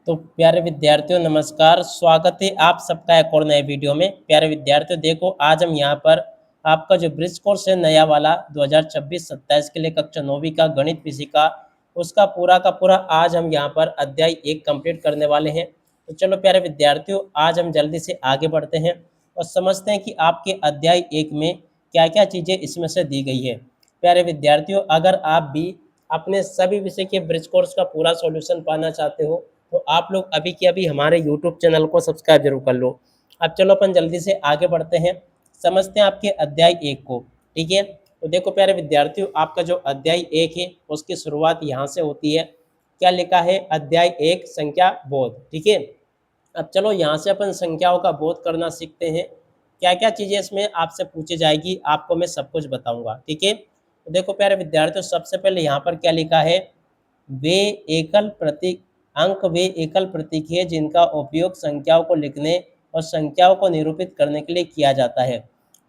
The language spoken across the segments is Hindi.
तो प्यारे विद्यार्थियों नमस्कार, स्वागत है आप सबका एक और नए वीडियो में। प्यारे विद्यार्थियों देखो, आज हम यहाँ पर आपका जो ब्रिज कोर्स है नया वाला 2026-27 के लिए कक्षा 9वीं का गणित विषय का उसका पूरा का पूरा आज हम यहाँ पर अध्याय 1 कंप्लीट करने वाले हैं। तो चलो प्यारे विद्यार्थियों, आज हम जल्दी से आगे बढ़ते हैं और समझते हैं कि आपके अध्याय 1 में क्या क्या चीज़ें इसमें से दी गई है। प्यारे विद्यार्थियों, अगर आप भी अपने सभी विषय के ब्रिज कोर्स का पूरा सॉल्यूशन पाना चाहते हो तो आप लोग अभी के अभी हमारे यूट्यूब चैनल को सब्सक्राइब जरूर कर लो। अब चलो अपन जल्दी से आगे बढ़ते हैं, समझते हैं आपके अध्याय 1 को। ठीक है, तो देखो प्यारे विद्यार्थियों, आपका जो अध्याय 1 है उसकी शुरुआत यहाँ से होती है। क्या लिखा है? अध्याय 1 संख्या बोध। ठीक है, अब चलो यहाँ से अपन संख्याओं का बोध करना सीखते हैं। क्या क्या चीज़ें इसमें आपसे पूछी जाएगी आपको मैं सब कुछ बताऊंगा। ठीक है, तो देखो प्यारे विद्यार्थियों, सबसे पहले यहाँ पर क्या लिखा है? वे एकल प्रतीक अंक वे एकल प्रतीक है जिनका उपयोग संख्याओं को लिखने और संख्याओं को निरूपित करने के लिए किया जाता है।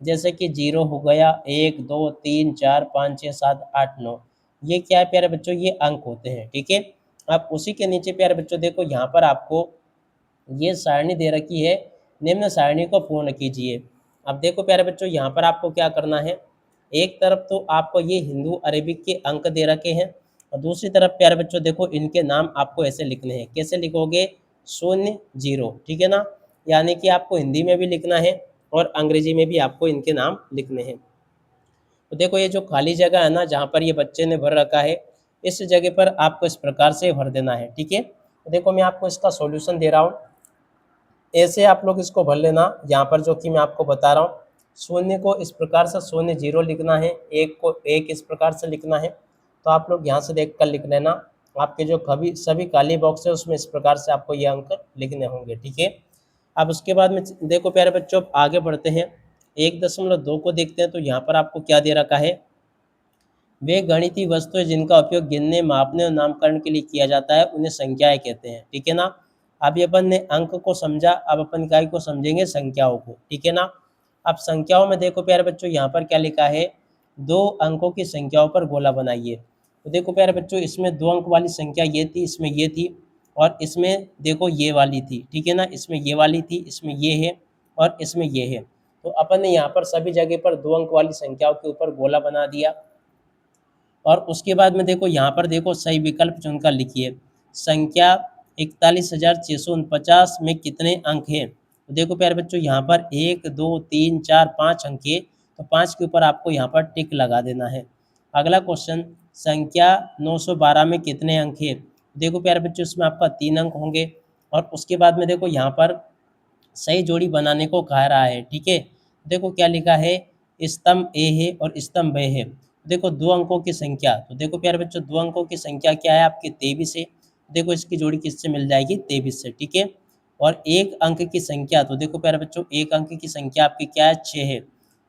जैसे कि 0 हो गया, 1 2 3 4 5 6 7 8 9। ये क्या है प्यारे बच्चों? ये अंक होते हैं। ठीक है, अब उसी के नीचे प्यारे बच्चों देखो, यहाँ पर आपको ये सारणी दे रखी है, निम्न सारणी को पूर्ण कीजिए। अब देखो प्यारे बच्चों, यहाँ पर आपको क्या करना है? एक तरफ तो आपको ये हिंदू अरेबिक के अंक दे रखे हैं और दूसरी तरफ प्यारे बच्चों देखो, इनके नाम आपको ऐसे लिखने हैं। कैसे लिखोगे? 0 0। ठीक है ना, यानी कि आपको हिंदी में भी लिखना है और अंग्रेजी में भी आपको इनके नाम लिखने हैं। तो देखो, ये जो खाली जगह है ना, जहाँ पर ये बच्चे ने भर रखा है, इस जगह पर आपको इस प्रकार से भर देना है। ठीक है, तो देखो मैं आपको इसका सॉल्यूशन दे रहा हूँ, ऐसे आप लोग इसको भर लेना। यहाँ पर जो कि मैं आपको बता रहा हूँ, 0 को इस प्रकार से 0 0 लिखना है, 1 को 1 इस प्रकार से लिखना है। तो आप लोग यहाँ से देख कर लिख लेना। आपके जो सभी खाली बॉक्स है उसमें इस प्रकार से आपको ये अंक लिखने होंगे। ठीक है, अब उसके बाद में देखो प्यारे बच्चों, अब आगे बढ़ते हैं। 1.2 को देखते हैं, तो यहाँ पर आपको क्या दे रखा है? वे गणितीय वस्तुएं जिनका उपयोग गिनने, मापने और नामकरण के लिए किया जाता है उन्हें संख्याएं कहते हैं। ठीक है ना, अभी अपन ने अंक को समझा, अब अपन काय को समझेंगे? संख्याओं को। ठीक है ना, अब संख्याओं में देखो प्यारे बच्चों, यहाँ पर क्या लिखा है? 2 अंकों की संख्याओं पर गोला बनाइए। तो देखो प्यारे बच्चों, इसमें 2 अंक वाली संख्या ये थी, इसमें ये थी और इसमें देखो ये वाली थी। ठीक है ना, इसमें ये वाली थी, इसमें ये है और इसमें ये है। तो अपन ने यहाँ पर सभी जगह पर 2 अंक वाली संख्याओं के ऊपर गोला बना दिया और उसके बाद में देखो, यहाँ पर देखो सही विकल्प चुनकर लिखिए। संख्या 41,649 में कितने अंक हैं? तो देखो प्यारे बच्चों, यहाँ पर 1 2 3 4 5 अंक है, तो 5 के ऊपर आपको यहाँ पर टिक लगा देना है। अगला क्वेश्चन, संख्या 912 में कितने अंक है? देखो प्यारे बच्चों, इसमें आपका 3 अंक होंगे और उसके बाद में देखो यहाँ पर सही जोड़ी बनाने को कह रहा है। ठीक है, देखो क्या लिखा है? स्तंभ ए है और स्तंभ बे है। देखो 2 अंकों की संख्या, तो देखो प्यारे बच्चों 2 अंकों की संख्या क्या है आपकी? 23 है। देखो इसकी जोड़ी किससे मिल जाएगी? 23 से। ठीक है, और 1 अंक की संख्या, तो देखो प्यारे बच्चों 1 अंक की संख्या आपकी क्या है? 6 है।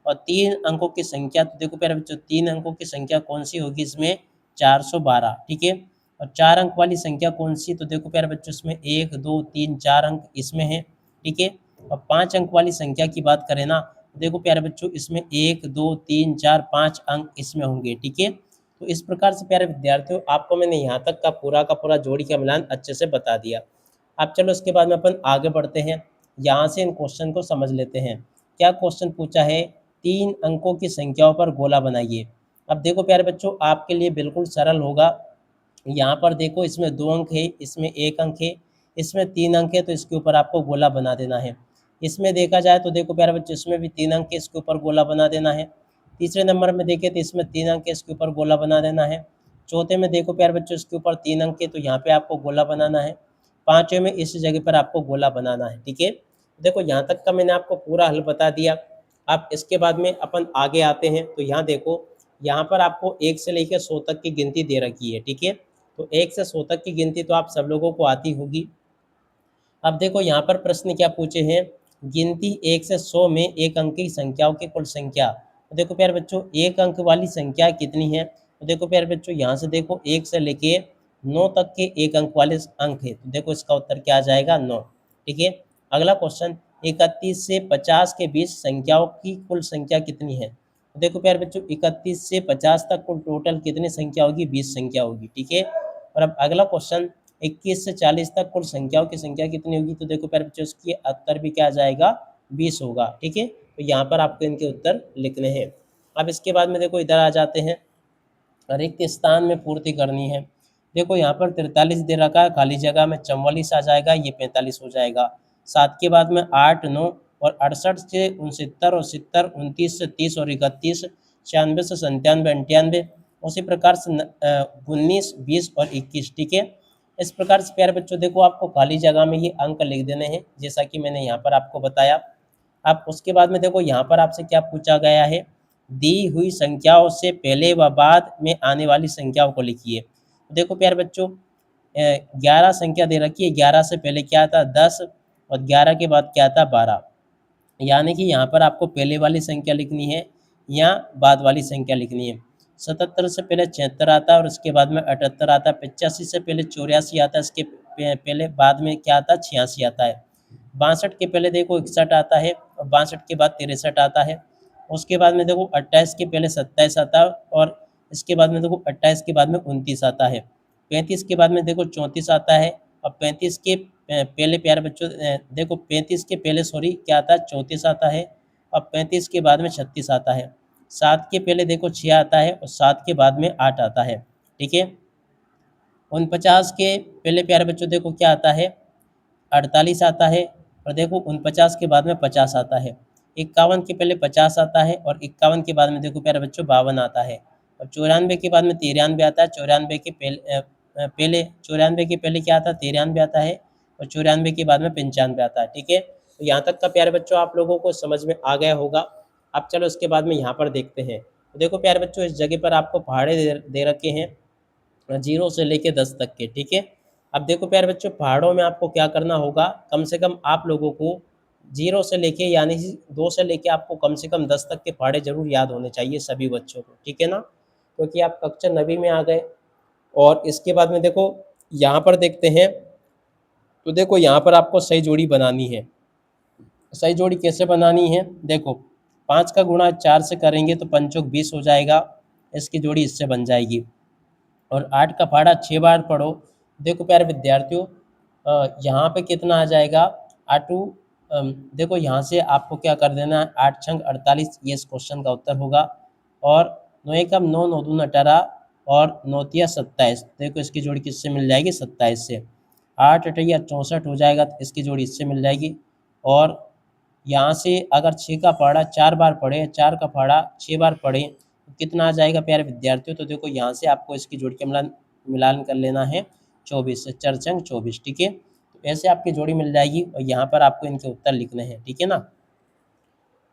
और 3 अंकों की संख्या, तो देखो प्यारे बच्चों 3 अंकों की संख्या कौन सी होगी इसमें? 412। ठीक है, और 4 अंक वाली संख्या कौन सी? तो देखो प्यारे बच्चों इसमें 1 2 3 4 अंक इसमें है। ठीक है, और 5 अंक वाली संख्या की बात करें ना, देखो प्यारे बच्चों इसमें 1 2 3 4 5 अंक इसमें होंगे। ठीक है, तो इस प्रकार से प्यारे विद्यार्थियों आपको मैंने यहाँ तक का पूरा जोड़ी का मिलान अच्छे से बता दिया। अब चलो इसके बाद में अपन आगे बढ़ते हैं, यहाँ से इन क्वेश्चन को समझ लेते हैं। क्या क्वेश्चन पूछा है? 3 अंकों की संख्याओं पर गोला बनाइए। अब देखो प्यारे बच्चों, आपके लिए बिल्कुल सरल होगा। यहाँ पर देखो, इसमें 2 अंक है, इसमें 1 अंक है, इसमें 3 अंक है, तो इसके ऊपर आपको गोला बना देना है। इसमें देखा जाए तो देखो प्यारे बच्चों, इसमें भी 3 अंक है, इसके ऊपर गोला बना देना है। तीसरे नंबर में देखें तो इसमें 3 अंक है, इसके ऊपर गोला बना देना है। चौथे में देखो प्यारे बच्चों, इसके ऊपर 3 अंक है, तो यहाँ पे आपको गोला बनाना है। पाँचवें में इस जगह पर आपको गोला बनाना है। ठीक है, देखो यहाँ तक का मैंने आपको पूरा हल बता दिया। अब इसके बाद में अपन आगे आते हैं, तो यहाँ देखो, यहाँ पर आपको 1 से लेकर 100 तक की गिनती दे रखी है। ठीक है, तो 1 से 100 तक की गिनती तो आप सब लोगों को आती होगी। अब देखो यहाँ पर प्रश्न क्या पूछे हैं? गिनती 1 से 100 में 1 अंक की संख्याओं की कुल संख्या। तो देखो प्यारे बच्चों, 1 अंक वाली संख्या कितनी है? तो देखो प्यारे बच्चों, यहाँ से देखो 1 से लेके 9 तक के 1 अंक वाले अंक है, तो देखो इसका उत्तर क्या आ जाएगा? 9। ठीक है, अगला क्वेश्चन, 31 से 50 के बीच संख्याओं की कुल संख्या कितनी है? तो देखो प्यारे बच्चों, 31 से 50 तक कुल टोटल कितनी संख्या होगी? 20 संख्या होगी। ठीक है, और अब अगला क्वेश्चन, 21 से 40 तक कुल संख्याओं की संख्या कितनी होगी, तो देखो प्यारे बच्चों इसकी उत्तर भी क्या आ जाएगा, 20 होगा। ठीक है, तो यहाँ पर आपको इनके उत्तर लिखने हैं। अब इसके बाद में देखो इधर आ जाते हैं, रिक्त स्थान में पूर्ति करनी है। देखो यहाँ पर 43 दे रखा है, खाली जगह में 44 आ जाएगा, ये 45 हो जाएगा। 7 के बाद में 8, 9 और 68 से 69 और 70, 29 से 30 और 31, 96 से 97, 98, उसी प्रकार से 19, 20 और 21। ठीक है, इस प्रकार से प्यारे बच्चों देखो आपको खाली जगह में ये अंक लिख देने हैं, जैसा कि मैंने यहाँ पर आपको बताया। अब उसके बाद में देखो यहाँ पर आपसे क्या पूछा गया है, दी हुई संख्याओं से पहले व बाद में आने वाली संख्याओं को लिखिए। देखो प्यारे बच्चों 11 संख्या दे रखी है, 11 से पहले क्या था 10 और 11 के बाद क्या था 12, यानी कि यहाँ पर आपको पहले वाली संख्या लिखनी है या बाद वाली संख्या लिखनी है। 77 से पहले 76 आता है और उसके बाद में 78 आता है। 85 से पहले 84 आता है, इसके पहले बाद में क्या आता है 86 आता है। 62 के पहले देखो 61 आता है और 62 के बाद 63 आता है। उसके बाद में देखो 28 के पहले 27 आता है और इसके बाद में देखो 28 के बाद में 29 आता है। 35 के बाद में देखो 34 आता है और 35 के पहले प्यारे बच्चों देखो 35 के पहले सॉरी क्या आता है 34 आता है और 35 के बाद में 36 आता है। 7 के पहले देखो 6 आता है और 7 के बाद में 8 आता है। ठीक है, 49 के पहले प्यारे बच्चों देखो क्या आता है 48 आता है और देखो 49 के बाद में 50 आता है। 51 के पहले 50 आता है और 51 के बाद में देखो प्यारे बच्चों 52 आता है और 94 के बाद में 93 आता है। 94 के पहले 94 के पहले क्या आता है 93 आता है और 94 के बाद में 95 आता है। ठीक है, तो यहाँ तक का प्यारे बच्चों आप लोगों को समझ में आ गया होगा। अब चलो इसके बाद में यहाँ पर देखते हैं। तो देखो प्यारे बच्चों इस जगह पर आपको पहाड़े दे रखे हैं 0 से लेके 10 तक के। ठीक है, अब देखो प्यारे बच्चों पहाड़ों में आपको क्या करना होगा, कम से कम आप लोगों को 0 से लेके यानी 2 से लेके आपको कम से कम 10 तक के पहाड़े जरूर याद होने चाहिए सभी बच्चों को। ठीक है ना, क्योंकि आप कक्षा 9वीं में आ गए। और इसके बाद में देखो यहाँ पर देखते हैं, तो देखो यहाँ पर आपको सही जोड़ी बनानी है। सही जोड़ी कैसे बनानी है, देखो 5 का गुणा 4 से करेंगे तो 5 चौक 20 हो जाएगा, इसकी जोड़ी इससे बन जाएगी। और 8 का पहाड़ा 6 बार पढ़ो। देखो प्यारे विद्यार्थियों यहाँ पे कितना आ जाएगा 8 देखो यहाँ से आपको क्या कर देना है 8 छंग 48, ये इस क्वेश्चन का उत्तर होगा। और 9 एकम 9, 9 दूना 18 और 9 तिया 27, देखो इसकी जोड़ी किससे मिल जाएगी 27 से। 8 अठैया 64 हो जाएगा, तो इसकी जोड़ी इससे मिल जाएगी। और यहाँ से अगर 6 का पहाड़ा 4 बार पढ़े, 4 का पहाड़ा 6 बार पढ़े तो कितना आ जाएगा प्यारे विद्यार्थियों, तो देखो यहाँ से आपको इसकी जोड़ी के मिलान कर लेना है 24 से, 4 चंग 24। ठीक है, तो ऐसे आपकी जोड़ी मिल जाएगी और यहाँ पर आपको इनके उत्तर लिखने हैं। ठीक है ना,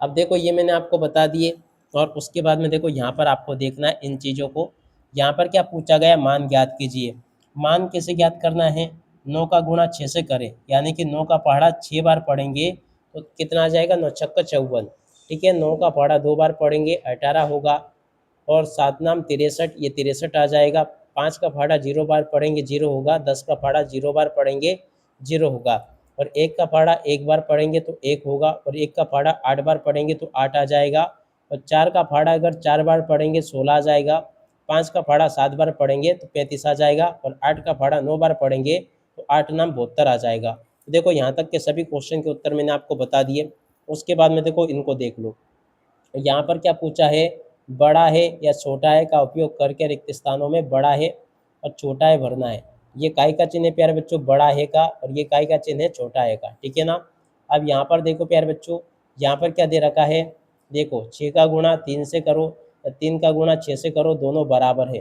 अब देखो ये मैंने आपको बता दिए और उसके बाद में देखो यहाँ पर आपको देखना है इन चीज़ों को। यहाँ पर क्या पूछा गया, मान ज्ञात कीजिए। मान कैसे ज्ञात करना है, 9 का गुणा 6 से करें, यानी कि 9 का पहाड़ा 6 बार पढ़ेंगे तो कितना आ जाएगा 9 छक्का 54। ठीक है, 9 का पहाड़ा 2 बार पढ़ेंगे 18 होगा और 7 नाम 63, ये 63 आ जाएगा। 5 का पहाड़ा 0 बार पढ़ेंगे 0 होगा। 10 का पहाड़ा 0 बार पढ़ेंगे 0 होगा। और 1 का पहाड़ा 1 बार पढ़ेंगे तो 1 होगा और 1 का पहाड़ा 8 बार पढ़ेंगे तो 8 आ जाएगा। और 4 का पहाड़ा अगर 4 बार पढ़ेंगे 16 आ जाएगा। 5 का पहाड़ा 7 बार पढ़ेंगे तो 35 आ जाएगा और 8 का पहाड़ा 9 बार पढ़ेंगे तो 8 नाम 72 आ जाएगा। तो देखो यहाँ तक के सभी क्वेश्चन के उत्तर मैंने आपको बता दिए। उसके बाद में देखो इनको देख लो, यहाँ पर क्या पूछा है, बड़ा है या छोटा है का उपयोग करके रिक्त स्थानों में बड़ा है और छोटा है भरना है। ये काय का चिन्ह है प्यारे बच्चों बड़ा है का और ये काय का चिन्ह है छोटा है का। ठीक है ना, अब यहाँ पर देखो प्यारे बच्चों यहाँ पर क्या दे रखा है, देखो 6 का गुणा 3 से करो या 3 का गुणा 6 से करो, दोनों बराबर है।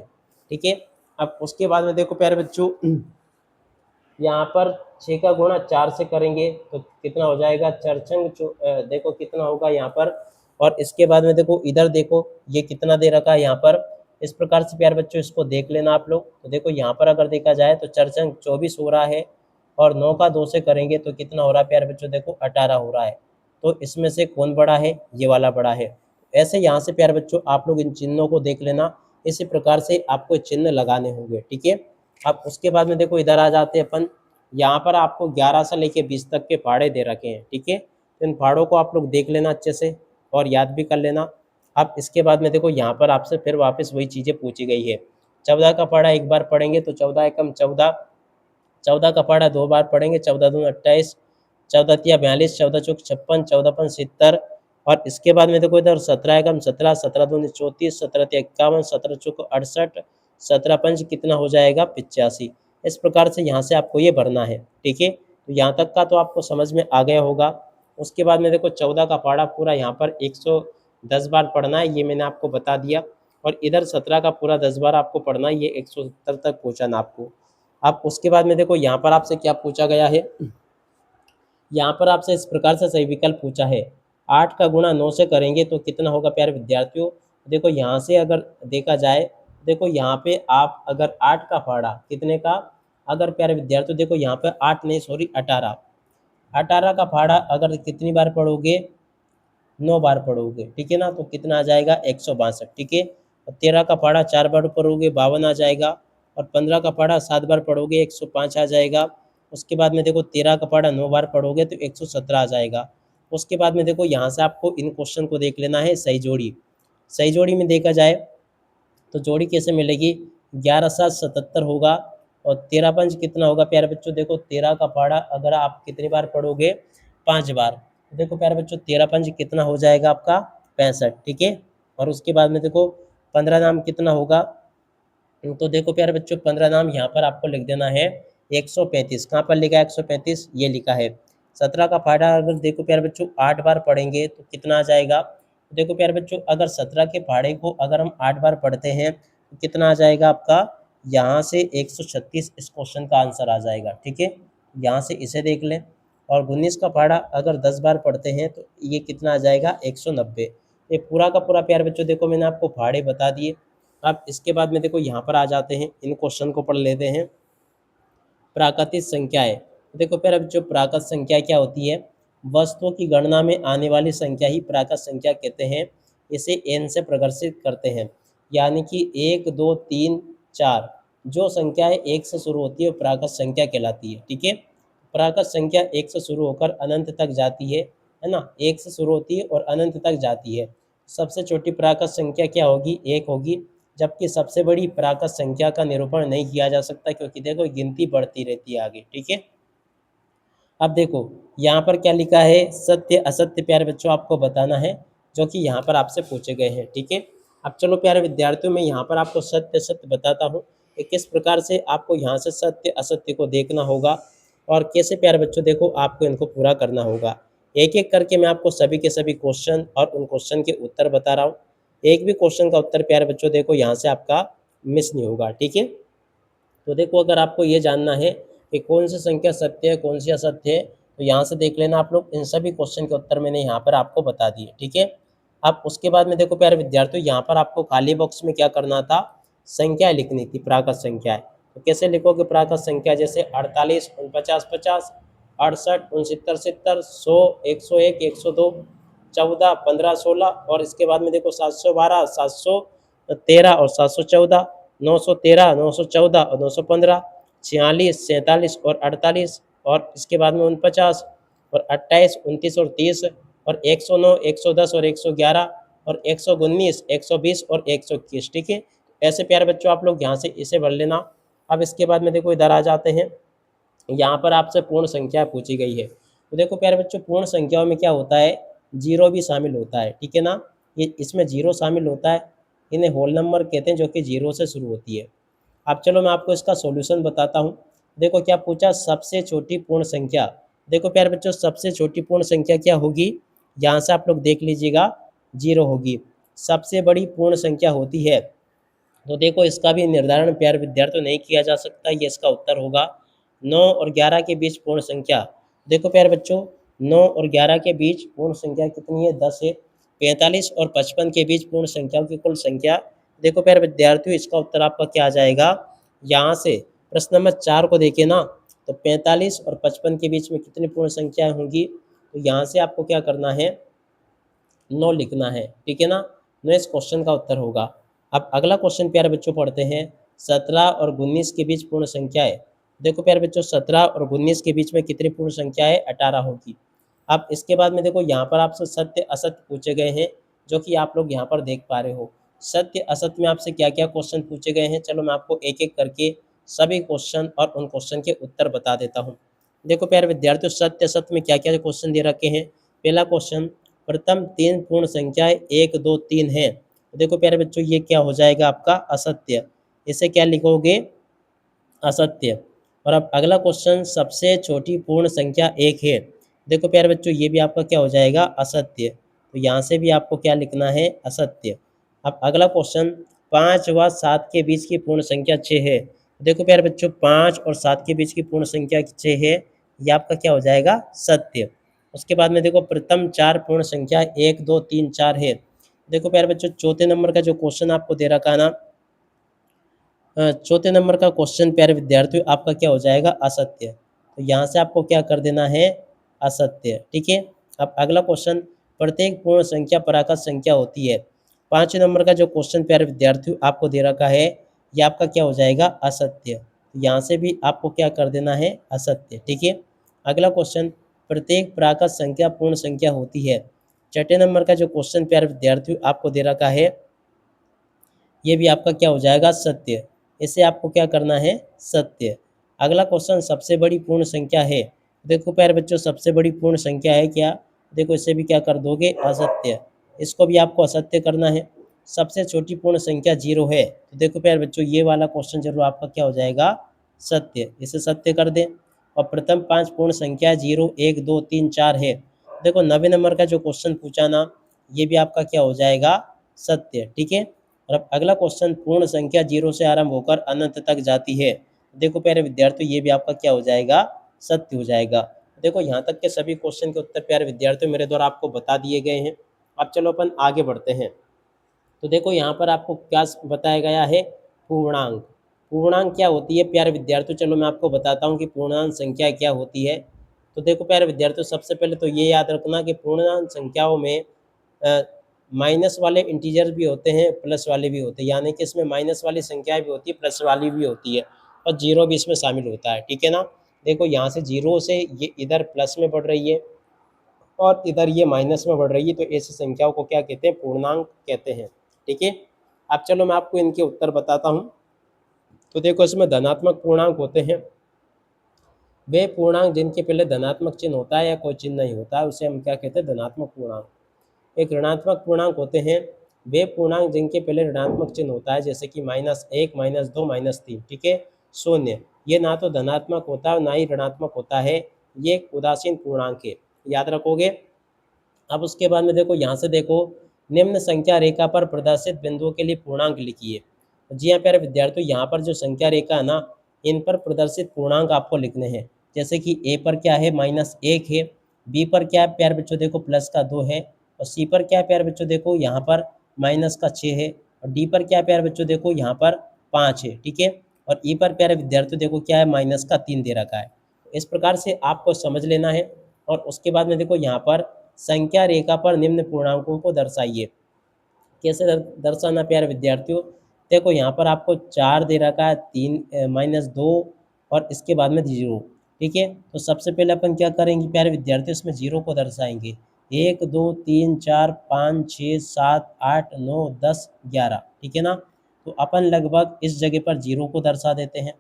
ठीक है, अब उसके बाद में देखो प्यारे बच्चों यहाँ पर 6 का गुणा 4 से करेंगे तो कितना हो जाएगा, चरछंग देखो कितना होगा यहाँ पर। और इसके बाद में देखो इधर देखो ये कितना दे रखा है यहाँ पर। इस प्रकार से प्यारे बच्चों इसको देख लेना आप लोग। तो देखो यहाँ पर अगर देखा जाए तो चरछंग 24 हो रहा है और 9 का 2 से करेंगे तो कितना हो रहा है प्यारे बच्चों, देखो 18 हो रहा है। तो इसमें से कौन बड़ा है, ये वाला बड़ा है। ऐसे यहाँ से प्यारे बच्चों आप लोग इन चिन्हों को देख लेना, इसी प्रकार से आपको चिन्ह लगाने होंगे। ठीक है, अब उसके बाद में देखो इधर आ जाते हैं अपन। यहाँ पर आपको 11 से लेके 20 तक के पहाड़े दे रखे हैं। ठीक है, तो इन पहाड़ों को आप लोग देख लेना अच्छे से और याद भी कर लेना। अब इसके बाद में देखो यहाँ पर आपसे फिर वापस वही चीज़ें पूछी गई है। 14 का पहाड़ा 1 बार पढ़ेंगे तो 14 एकम 14, 14 का पहाड़ा 2 बार पढ़ेंगे, 14 दूनी 28, 14 तिया 42, 14 चौक 56, 14 पंच 70 और इसके बाद में देखो इधर 17 एकम 17, 17 दूनी 34, 17 तिया 51, 17 चौक 68, 17 पंच कितना हो जाएगा 85। इस प्रकार से यहाँ से आपको ये भरना है, ठीक है। तो यहाँ तक का तो आपको समझ में आ गया होगा। उसके बाद में देखो 14 का पहाड़ा पूरा यहाँ पर 110 बार पढ़ना है, ये मैंने आपको बता दिया। और इधर 17 का पूरा 10 बार आपको पढ़ना है, ये 170 तक पहुँचाना आपको। अब उसके बाद में देखो यहाँ पर आपसे क्या पूछा गया है, यहाँ पर आपसे इस प्रकार से सही विकल्प पूछा है, 8 का गुणा 9 से करेंगे तो कितना होगा प्यारे विद्यार्थियों। देखो यहाँ से अगर देखा जाए, देखो यहाँ पे आप अगर 8 का पहाड़ा कितने का, अगर प्यारे विद्यार्थियों देखो यहाँ पे 8 नहीं सॉरी 18, 18 का पहाड़ा अगर कितनी बार पढ़ोगे, 9 बार पढ़ोगे, ठीक है ना, तो कितना आ जाएगा 162, ठीक है। और 13 का पहाड़ा 4 बार पढ़ोगे 52 आ जाएगा। और 15 का पहाड़ा 7 बार पढ़ोगे 105 आ जाएगा। उसके बाद में देखो 13 का पहाड़ा 9 बार पढ़ोगे तो 117 आ जाएगा। उसके बाद में देखो यहाँ से आपको इन क्वेश्चन को देख लेना है सही जोड़ी। सही जोड़ी में देखा जाए तो जोड़ी कैसे मिलेगी, 11 7 77 होगा। और 13 पंच कितना होगा प्यारे बच्चों, देखो 13 का पहाड़ा अगर आप कितनी बार पढ़ोगे 5 बार, देखो प्यारे बच्चों 13 पंच कितना हो जाएगा आपका 65, ठीक है। और उसके बाद में देखो 15 नाम कितना होगा, तो देखो प्यारे बच्चों 15 नाम यहाँ पर आपको लिख देना है 135। कहाँ पर लिखा है 135, ये लिखा है। 17 का पहाड़ा अगर देखो प्यारे बच्चों 8 बार पढ़ेंगे तो कितना आ जाएगा, देखो प्यारे बच्चों अगर 17 के पहाड़े को अगर हम 8 बार पढ़ते हैं तो कितना आ जाएगा आपका, यहाँ से 136 इस क्वेश्चन का आंसर आ जाएगा, ठीक है। यहाँ से इसे देख लें। और 19 का पहाड़ा अगर 10 बार पढ़ते हैं तो ये कितना आ जाएगा 190। ये पूरा का पूरा प्यारे बच्चों देखो मैंने आपको पहाड़े बता दिए। अब इसके बाद में देखो यहाँ पर आ जाते हैं, इन क्वेश्चन को पढ़ लेते हैं। प्राकृतिक संख्याएं, देखो प्यारे बच्चों प्राकृत संख्या क्या होती है, वस्तुओं की गणना में आने वाली संख्या ही प्राकृत संख्या कहते हैं। इसे n से प्रदर्शित करते हैं, यानी कि 1 2 3 4 जो संख्याएं 1 से शुरू होती है वो प्राकृत संख्या कहलाती है, ठीक है। प्राकृत संख्या 1 से शुरू होकर अनंत तक जाती है ना, 1 से शुरू होती है और अनंत तक जाती है। सबसे छोटी प्राकृत संख्या क्या होगी, 1 होगी। जबकि सबसे बड़ी प्राकृत संख्या का निरूपण नहीं किया जा सकता, क्योंकि देखो गिनती बढ़ती रहती है आगे, ठीक है। अब देखो यहाँ पर क्या लिखा है, सत्य असत्य प्यारे बच्चों आपको बताना है, जो कि यहाँ पर आपसे पूछे गए हैं, ठीक है। अब चलो प्यारे विद्यार्थियों मैं यहाँ पर आपको सत्य सत्य बताता हूँ कि किस प्रकार से आपको यहाँ से सत्य असत्य को देखना होगा और कैसे प्यारे बच्चों देखो आपको इनको पूरा करना होगा। एक एक करके मैं आपको सभी के सभी क्वेश्चन और उन क्वेश्चन के उत्तर बता रहा हूँ। एक भी क्वेश्चन का उत्तर प्यारे बच्चों देखो यहाँ से आपका मिस नहीं होगा, ठीक है। तो देखो अगर आपको ये जानना है कि कौन सी संख्या सत्य है कौन सी असत्य है, तो यहाँ से देख लेना आप लोग, इन सभी क्वेश्चन के उत्तर मैंने यहाँ पर आपको बता दिए, ठीक है। अब उसके बाद में देखो प्यारे विद्यार्थियों यहाँ पर आपको खाली बॉक्स में क्या करना था, संख्या लिखनी थी, प्राकृत संख्याएं। तो कैसे लिखोगे प्राकृत संख्या, जैसे 48 49 50 68 69 70 100 101 102 14 15 16 और इसके बाद में देखो 712 713 और 714 913 914 और 915 46 47 और 48 और इसके बाद में 49 और 28 29 और 30 और 109 110 और 111 और 119 120 और 121, ठीक है। ऐसे प्यारे बच्चों आप लोग यहाँ से इसे भर लेना। अब इसके बाद में देखो इधर आ जाते हैं, यहाँ पर आपसे पूर्ण संख्या पूछी गई है। तो देखो प्यारे बच्चों पूर्ण संख्याओं में क्या होता है, जीरो भी शामिल होता है, ठीक है ना। ये इसमें जीरो शामिल होता है, इन्हें होल नंबर कहते हैं, जो कि जीरो से शुरू होती है। अब चलो मैं आपको इसका सॉल्यूशन बताता हूँ। देखो क्या पूछा, सबसे छोटी पूर्ण संख्या। देखो प्यारे बच्चों सबसे छोटी पूर्ण संख्या क्या होगी, यहाँ से आप लोग देख लीजिएगा, जीरो होगी। सबसे बड़ी पूर्ण संख्या होती है, तो देखो इसका भी निर्धारण प्यारे विद्यार्थियों नहीं किया जा सकता, ये इसका उत्तर होगा। 9 और 11 के बीच पूर्ण संख्या, देखो प्यारे बच्चों 9 और 11 के बीच पूर्ण संख्या कितनी है, 10 है। 45 और 55 के बीच पूर्ण संख्याओं की कुल संख्या, देखो प्यारे विद्यार्थियों इसका उत्तर आपका क्या आ जाएगा, यहाँ से प्रश्न नंबर 4 को देखें ना, तो 45 और 55 के बीच में कितनी पूर्ण संख्याएं होंगी, तो यहाँ से आपको क्या करना है, 9 लिखना है, ठीक है ना। 9 इस क्वेश्चन का उत्तर होगा। अब अगला क्वेश्चन प्यारे बच्चों पढ़ते हैं, 17 और 19 के बीच पूर्ण संख्याएं। देखो प्यारे बच्चों 17 और 19 के बीच में कितनी पूर्ण संख्याएं, 18 होगी। अब इसके बाद में देखो यहाँ पर आपसे सत्य असत्य पूछे गए हैं, जो कि आप लोग यहाँ पर देख पा रहे हो। सत्य असत्य में आपसे क्या क्या क्वेश्चन पूछे गए हैं, चलो मैं आपको एक एक करके सभी क्वेश्चन और उन क्वेश्चन के उत्तर बता देता हूँ। देखो प्यारे विद्यार्थियों, सत्य सत्य में क्या क्या क्वेश्चन दे रखे हैं। पहला क्वेश्चन, प्रथम तीन पूर्ण संख्याएं 1 2 3 हैं। देखो प्यारे बच्चों, ये क्या हो जाएगा आपका असत्य। इसे क्या लिखोगे, असत्य। और अब अगला क्वेश्चन, सबसे छोटी पूर्ण संख्या 1 है। देखो प्यारे बच्चों, ये भी आपका क्या हो जाएगा, असत्य। तो यहाँ से भी आपको क्या लिखना है, असत्य। अब अगला क्वेश्चन, 5 व 7 के बीच की पूर्ण संख्या 6 है। देखो प्यारे बच्चों, 5 और 7 के बीच की पूर्ण संख्या 6 है, ये आपका क्या हो जाएगा, सत्य। उसके बाद में देखो, प्रथम 4 पूर्ण संख्या 1 2 3 4 है। देखो प्यारे बच्चों, चौथे नंबर का जो क्वेश्चन आपको दे रखा है ना, चौथे नंबर का क्वेश्चन प्यारे विद्यार्थियों आपका क्या हो जाएगा, असत्य। तो यहाँ से आपको क्या कर देना है, असत्य। ठीक है। अब अगला क्वेश्चन, प्रत्येक पूर्ण संख्या पराकृत संख्या होती है। 5 नंबर का जो क्वेश्चन प्यारे विद्यार्थियों आपको दे रखा है, ये आपका क्या हो जाएगा, असत्य। यहाँ से भी आपको क्या कर देना है, असत्य। ठीक है। अगला क्वेश्चन, प्रत्येक प्राकृत संख्या पूर्ण संख्या होती है। छठे नंबर का जो क्वेश्चन प्यारे विद्यार्थियों आपको दे रखा है, ये भी आपका क्या हो जाएगा, सत्य। इसे आपको क्या करना है, सत्य। अगला क्वेश्चन, सबसे बड़ी पूर्ण संख्या है। देखो प्यारे बच्चों, सबसे बड़ी पूर्ण संख्या है क्या, देखो इसे भी क्या कर दोगे, असत्य। इसको भी आपको असत्य करना है। सबसे छोटी पूर्ण संख्या 0 है। तो देखो प्यारे बच्चों, ये वाला क्वेश्चन जरूर आपका क्या हो जाएगा, सत्य। इसे सत्य कर दें। और प्रथम 5 पूर्ण संख्या 0 1 2 3 4 है। देखो 9वें नंबर का जो क्वेश्चन पूछा ना, ये भी आपका क्या हो जाएगा, सत्य। ठीक है। और अब अगला क्वेश्चन, पूर्ण संख्या 0 से आरंभ होकर अनंत तक जाती है। देखो प्यारे विद्यार्थियों, ये भी आपका क्या हो जाएगा, सत्य हो जाएगा। देखो यहाँ तक के सभी क्वेश्चन के उत्तर प्यारे विद्यार्थियों मेरे द्वारा आपको बता दिए गए हैं। अब चलो अपन आगे बढ़ते हैं। तो देखो यहाँ पर आपको क्या बताया गया है, पूर्णांक। पूर्णांक क्या होती है प्यारे विद्यार्थियों, चलो मैं आपको बताता हूँ कि पूर्णांक संख्या क्या होती है। तो देखो प्यारे विद्यार्थियों, सबसे पहले तो ये याद रखना कि पूर्णांक संख्याओं में माइनस वाले इंटीजर भी होते हैं, प्लस वाले भी होते हैं। यानी कि इसमें माइनस वाली संख्याएं भी होती है, प्लस वाली भी होती है, और जीरो भी इसमें शामिल होता है। ठीक है ना। देखो यहाँ से जीरो से ये इधर प्लस में बढ़ रही है और इधर ये माइनस में बढ़ रही है, तो ऐसी संख्याओं को क्या कहते हैं, पूर्णांक कहते हैं। ठीक है। अब चलो मैं आपको इनके उत्तर बताता हूँ। तो देखो, इसमें धनात्मक पूर्णांक होते हैं। वे पूर्णांक जिनके पहले धनात्मक चिन्ह होता है या कोई चिन्ह नहीं होता है, उसे हम क्या कहते हैं, धनात्मक पूर्णांक। एक ऋणात्मक पूर्णांक होते हैं। वे पूर्णांक जिनके पहले ऋणात्मक चिन्ह होता है, जैसे कि -1 -2 -3। ठीक है। शून्य, ये ना तो धनात्मक होता है ना ही ऋणात्मक होता है, ये एक उदासीन पूर्णांक है, याद रखोगे। अब उसके बाद में देखो, यहाँ से देखो, निम्न संख्या रेखा पर प्रदर्शित बिंदुओं के लिए पूर्णांक लिखिए। जी हाँ प्यारे विद्यार्थियों, यहाँ पर जो संख्या रेखा है ना, इन पर प्रदर्शित पूर्णांक आपको लिखने हैं। जैसे कि ए पर क्या है, -1 है। बी पर क्या है प्यारे बच्चों, देखो +2 है। और सी पर क्या है प्यारे बच्चों, देखो यहाँ पर -6 है। और डी पर क्या है प्यारे बच्चों, देखो यहाँ पर 5 है। ठीक है। और ई पर प्यारे विद्यार्थियों देखो क्या है, -3 दे रखा है। इस प्रकार से आपको समझ लेना है। और उसके बाद में देखो, यहाँ पर संख्या रेखा पर निम्न पूर्णांकों को दर्शाइए। कैसे दर्शाना प्यारे विद्यार्थियों, देखो यहाँ पर आपको 4 दे रखा है, 3 -2 और इसके बाद में 0। ठीक है। तो सबसे पहले अपन क्या करेंगे प्यारे विद्यार्थियों, इसमें 0 को दर्शाएंगे। 1 2 3 4 5 6 7 8 9 10 11। ठीक है ना। तो अपन लगभग इस जगह पर 0 को दर्शा देते हैं।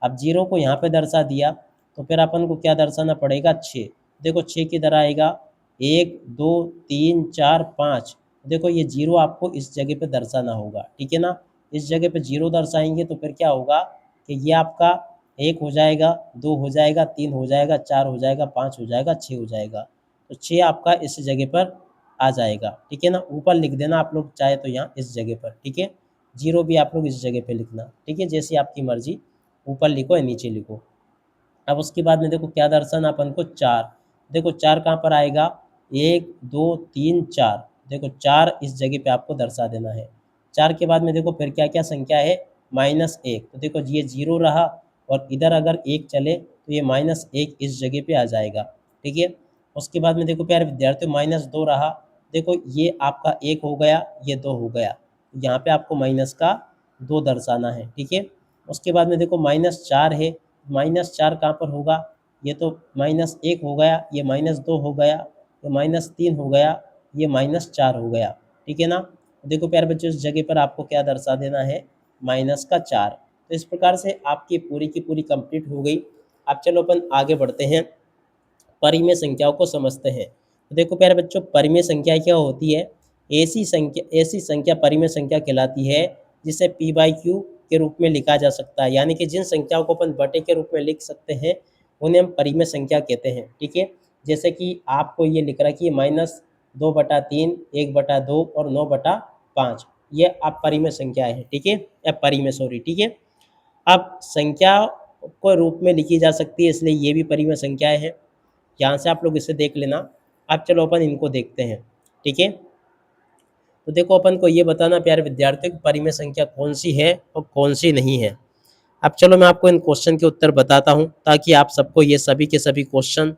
अब 0 को यहाँ पे दर्शा दिया, तो फिर अपन को क्या दर्शाना पड़ेगा, 6। देखो 6 किधर आएगा, 1 2 3 4 5। देखो ये 0 आपको इस जगह पे दर्शाना होगा। ठीक है ना। इस जगह पे 0 दर्शाएंगे तो फिर क्या होगा कि ये आपका 1 हो जाएगा, 2 हो जाएगा, 3 हो जाएगा, 4 हो जाएगा, 5 हो जाएगा, 6 हो जाएगा। तो 6 आपका इस जगह पर आ जाएगा। ठीक है ना। ऊपर लिख देना आप लोग चाहे तो यहाँ इस जगह पर। ठीक है। 0 भी आप लोग इस जगह पे लिखना। ठीक है, जैसी आपकी मर्जी, ऊपर लिखो या नीचे लिखो। अब उसके बाद में देखो क्या दर्शाना अपन को, 4। देखो 4 कहाँ पर आएगा, 1 2 3 4। देखो 4 इस जगह पे आपको दर्शा देना है। 4 के बाद में देखो फिर क्या क्या संख्या है, -1। तो देखो ये 0 रहा, और इधर अगर 1 चले तो ये -1 इस जगह पे आ जाएगा। ठीक है। उसके बाद में देखो प्यारे विद्यार्थियों, -2 रहा। देखो ये आपका 1 हो गया, ये 2 हो गया। यहाँ पे आपको माइनस का 2 दर्शाना है। ठीक है। उसके बाद में देखो -4 है। -4 कहाँ पर होगा, ये तो -1 हो गया, ये -2 हो गया, ये -3 हो गया, ये -4 हो गया। ठीक है ना। देखो प्यारे बच्चों, इस जगह पर आपको क्या दर्शा देना है, -4। तो इस प्रकार से आपकी पूरी की पूरी कंप्लीट हो गई। अब चलो अपन आगे बढ़ते हैं, परिमेय संख्याओं को समझते हैं। तो देखो प्यारे बच्चों, परिमेय संख्या क्या होती है? ऐसी संख्या परिमेय संख्या कहलाती है जिसे p बाई क्यू के रूप में लिखा जा सकता है, यानी कि जिन संख्याओं को अपन बटे के रूप में लिख सकते हैं उन्हें हम परिमेय संख्या कहते हैं। ठीक है, जैसे कि आपको ये लिख रहा है कि -2/3, 1/2 और 9/5, ये आप परिमेय संख्या है। ठीक है, या परिमेय, सॉरी। ठीक है, अब संख्या को रूप में लिखी जा सकती है, इसलिए ये भी परिमेय संख्याएं हैं। यहाँ से आप लोग इसे देख लेना। अब चलो अपन इनको देखते हैं। ठीक है, तो देखो अपन को ये बताना प्यारे विद्यार्थियों कि परिमेय संख्या कौन सी है और कौन सी नहीं है। अब चलो मैं आपको इन क्वेश्चन के उत्तर बताता हूँ ताकि आप सबको ये सभी के सभी क्वेश्चन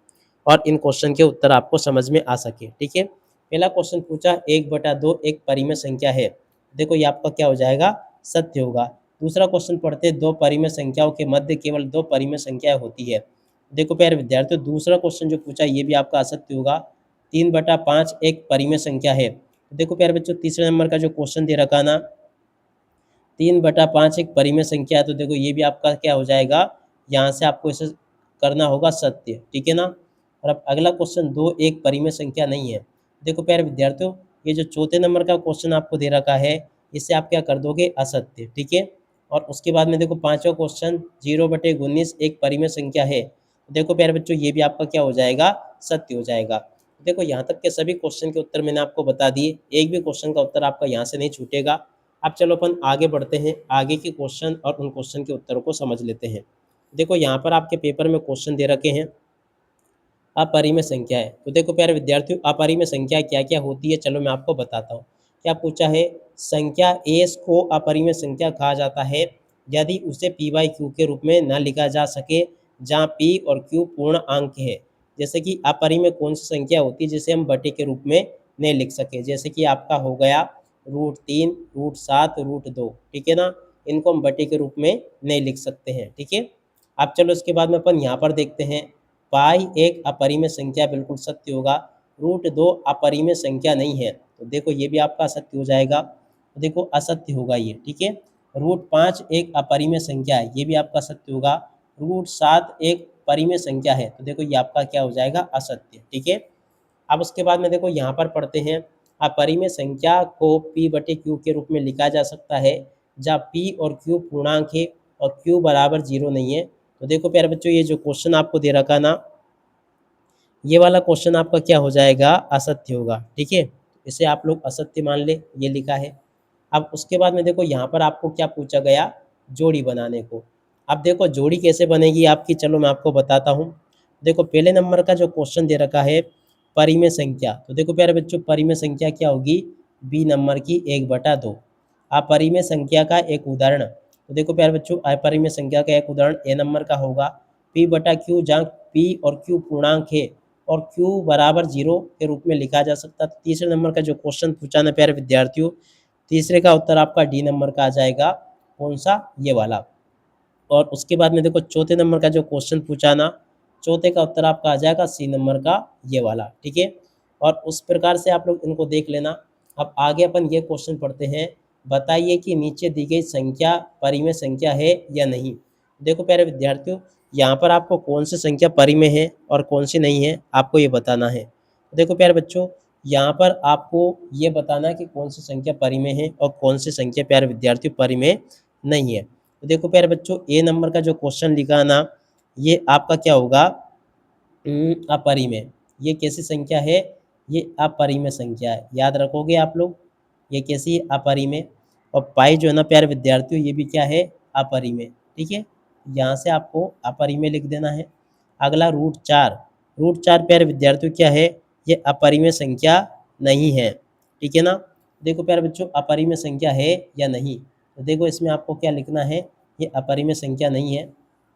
और इन क्वेश्चन के उत्तर आपको समझ में आ सके। ठीक है, पहला क्वेश्चन पूछा 1/2 एक परिमेय संख्या है। देखो ये आपका क्या हो जाएगा? सत्य होगा। दूसरा क्वेश्चन पढ़ते हैं, दो परिमेय संख्याओं के मध्य केवल दो परिमेय संख्याएं होती है। देखो प्यारे विद्यार्थियों, दूसरा क्वेश्चन जो पूछा ये भी आपका असत्य होगा। 3/5 एक परिमेय संख्या है। देखो प्यारे बच्चों, तीसरे नंबर का जो क्वेश्चन दे रखा ना, 3/5 एक परिमेय संख्या है, तो देखो ये भी आपका क्या हो जाएगा? यहाँ से आपको इसे करना होगा सत्य। ठीक है ना। और अब अगला क्वेश्चन, 2 एक परिमेय संख्या नहीं है। देखो प्यारे विद्यार्थियों, ये जो चौथे नंबर का क्वेश्चन आपको दे रखा है, इससे आप क्या कर दोगे? असत्य। ठीक है, और उसके बाद में देखो पांचवा क्वेश्चन, 0/19 एक परिमेय संख्या है। देखो प्यारे बच्चों, ये भी आपका क्या हो जाएगा? सत्य हो जाएगा। देखो यहाँ तक के सभी क्वेश्चन के उत्तर मैंने आपको बता दिए, एक भी क्वेश्चन का उत्तर आपका यहाँ से नहीं छूटेगा। अब चलो अपन आगे बढ़ते हैं, आगे के क्वेश्चन और उन क्वेश्चन के उत्तरों को समझ लेते हैं। देखो यहाँ पर आपके पेपर में क्वेश्चन दे रखे हैं, अपरिमेय संख्या है। तो देखो प्यारे विद्यार्थियों, अपरिमेय संख्या क्या क्या होती है, चलो मैं आपको बताता हूँ। क्या पूछा है? संख्या एस को अपरिमेय संख्या कहा जाता है यदि उसे पी बाई क्यू के रूप में न लिखा जा सके, जहाँ पी और क्यू पूर्ण अंक है। जैसे कि अपरिमेय कौन सी संख्या होती है जिसे हम बटे के रूप में नहीं लिख सके? जैसे कि आपका हो गया √3, √7, √2। ठीक है ना, इनको हम बटे के रूप में नहीं लिख सकते हैं। ठीक है, अब चलो इसके बाद में अपन यहाँ पर देखते हैं, पाई एक अपरिमेय संख्या, बिल्कुल सत्य होगा। √2 अपरिमेय संख्या नहीं है, तो देखो ये भी आपका असत्य हो जाएगा। तो देखो असत्य होगा ये। ठीक है, √5 एक अपरिमेय संख्या है, ये भी आपका सत्य होगा। √7 एक परिमेय संख्या है, तो देखो ये आपका क्या हो जाएगा? असत्य। ठीक है, अब उसके बाद में देखो यहाँ पर पढ़ते हैं, अपरिमेय संख्या को p/q के रूप में लिखा जा सकता है जहाँ p और q पूर्णांक है और q बराबर 0 नहीं है। तो देखो प्यारे बच्चों, ये जो क्वेश्चन आपको दे रखा ना, ये वाला क्वेश्चन आपका क्या हो जाएगा? असत्य होगा। ठीक है, इसे आप लोग असत्य मान ले, ये लिखा है। अब उसके बाद में देखो यहाँ पर आपको क्या पूछा गया? जोड़ी बनाने को। अब देखो जोड़ी कैसे बनेगी आपकी, चलो मैं आपको बताता हूँ। देखो पहले नंबर का जो क्वेश्चन दे रखा है, परिमेय संख्या। तो देखो प्यारे बच्चों, परिमेय संख्या क्या होगी? बी नंबर की 1/2। अपरिमेय संख्या का एक उदाहरण, तो देखो प्यारे बच्चों, अपरिमेय संख्या का एक उदाहरण ए नंबर का होगा p/q, जहाँ p और q पूर्णांक है और q बराबर 0 के रूप में लिखा जा सकता है। तो तीसरे नंबर का जो क्वेश्चन पूछा ना प्यारे विद्यार्थियों, तीसरे का उत्तर आपका डी नंबर का आ जाएगा। कौन सा? ये वाला। और उसके बाद में देखो चौथे नंबर का जो क्वेश्चन पूछा ना, चौथे का उत्तर आपका आ जाएगा सी नंबर का, ये वाला। ठीक है, और उस प्रकार से आप लोग इनको देख लेना। अब आगे अपन ये क्वेश्चन पढ़ते हैं, बताइए कि नीचे दी गई संख्या परिमेय संख्या है या नहीं। देखो प्यारे विद्यार्थियों, यहाँ पर आपको कौन सी संख्या परिमेय है और कौन सी नहीं है, आपको ये बताना है। देखो प्यारे बच्चों, यहाँ पर आपको ये बताना है कि कौन सी संख्या परिमेय है और कौन सी संख्या प्यारे विद्यार्थियों परिमेय नहीं है। तो देखो प्यारे बच्चों, ए नंबर का जो क्वेश्चन लिखा है ना, ये आपका क्या होगा? अपरिमेय। ये कैसी संख्या है? ये अपरिमेय संख्या है, याद रखोगे आप लोग। ये कैसी है? अपरिमेय। और पाई जो है ना प्यारे विद्यार्थियों, ये भी क्या है? अपरिमेय। ठीक है, यहाँ से आपको अपरिमेय लिख देना है। अगला √4, √4 प्यारे विद्यार्थियों क्या है? ये अपरिमेय संख्या नहीं है। ठीक है ना, देखो प्यारे बच्चों, अपरिमेय संख्या है या नहीं, तो देखो इसमें आपको क्या लिखना है? ये अपरिमेय संख्या नहीं है।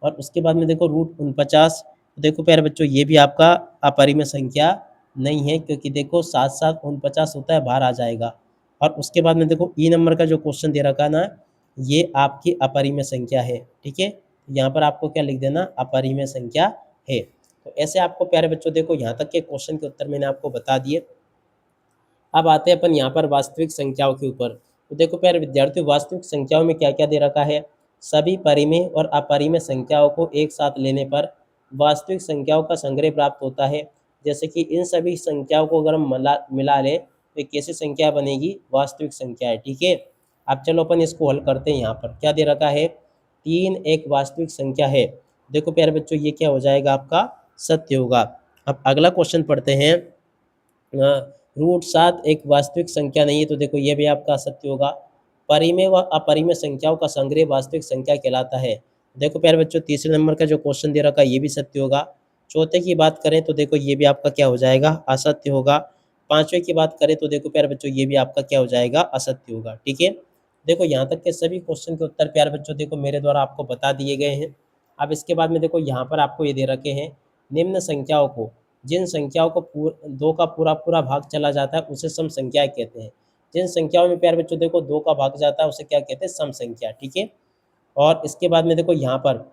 और उसके बाद में देखो √49, देखो प्यारे बच्चों, ये भी आपका अपरिमेय संख्या नहीं है, क्योंकि देखो 7 7 49 होता है, बाहर आ जाएगा। और उसके बाद में देखो ई नंबर का जो क्वेश्चन दे रखा है ना, ये आपकी अपरिमेय संख्या है। ठीक है, यहाँ पर आपको क्या लिख देना? अपरिमेय संख्या है। तो ऐसे आपको प्यारे बच्चों, देखो यहाँ तक के क्वेश्चन के उत्तर मैंने आपको बता दिए। अब आते हैं अपन यहाँ पर वास्तविक संख्याओं के ऊपर। तो देखो प्यारे विद्यार्थियों, वास्तविक संख्याओं में क्या क्या दे रखा है? सभी परिमेय और अपरिमेय संख्याओं को एक साथ लेने पर वास्तविक संख्याओं का संग्रह प्राप्त होता है। जैसे कि इन सभी संख्याओं को अगर हम मिला लें तो एक कैसी संख्या बनेगी? वास्तविक संख्या है। ठीक है, अब चलो अपन इसको हल करते हैं। यहाँ पर क्या दे रखा है? 3 एक वास्तविक संख्या है। देखो प्यारे बच्चों, ये क्या हो जाएगा? आपका सत्य होगा। अब अगला क्वेश्चन पढ़ते हैं। √7 एक वास्तविक संख्या नहीं है, तो देखो ये भी आपका असत्य होगा। परिमेय व अपरिमेय संख्याओं का संग्रह वास्तविक संख्या कहलाता है। देखो प्यारे बच्चों, तीसरे नंबर का जो क्वेश्चन दे रखा है ये भी सत्य होगा। चौथे की बात करें तो देखो ये भी आपका क्या हो जाएगा? असत्य होगा। पांचवे की बात करें तो देखो प्यारे बच्चों, ये भी आपका क्या हो जाएगा? असत्य होगा। ठीक है, देखो यहाँ तक के सभी क्वेश्चन के उत्तर प्यारे बच्चों देखो मेरे द्वारा आपको बता दिए गए हैं। अब इसके बाद में देखो यहाँ पर आपको ये दे रखे हैं, निम्न संख्याओं को, जिन संख्याओं को दो का पूरा पूरा भाग चला जाता है उसे सम संख्याएं कहते हैं। जिन संख्याओं में प्यारे बच्चों देखो दो का भाग जाता है उसे क्या कहते हैं? सम संख्या। ठीक है, और इसके बाद में देखो यहाँ पर